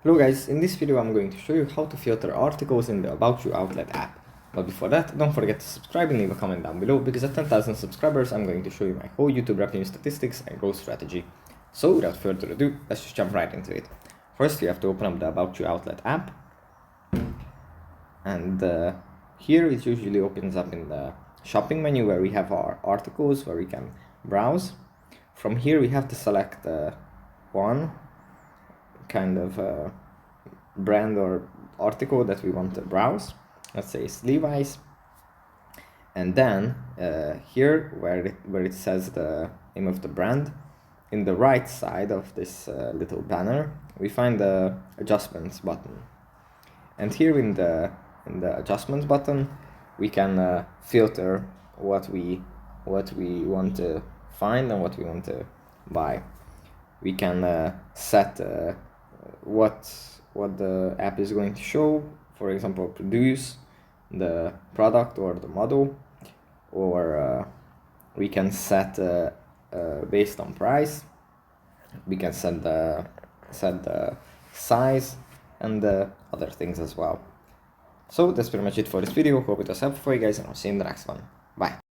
Hello guys, in this video I'm going to show you how to filter articles in the About You outlet app. But before that, don't forget to subscribe and leave a comment down below, because at 10,000 subscribers I'm going to show you my whole YouTube revenue statistics and growth strategy. So without further ado, let's just jump right into it. First you have to open up the About You outlet app, and here it usually opens up in the shopping menu where we have our articles where we can browse. From here we have to select one kind of brand or article that we want to browse. Let's say it's Levi's, and then here where it says the name of the brand, in the right side of this little banner we find the adjustments button, and here in the adjustments button we can filter what we want to find and what we want to buy. We can set what the app is going to show, for example, produce the product or the model, or we can set based on price. We can set the size and other things as well. So that's pretty much it for this video. Hope it was helpful for you guys, and I'll see you in the next one. Bye.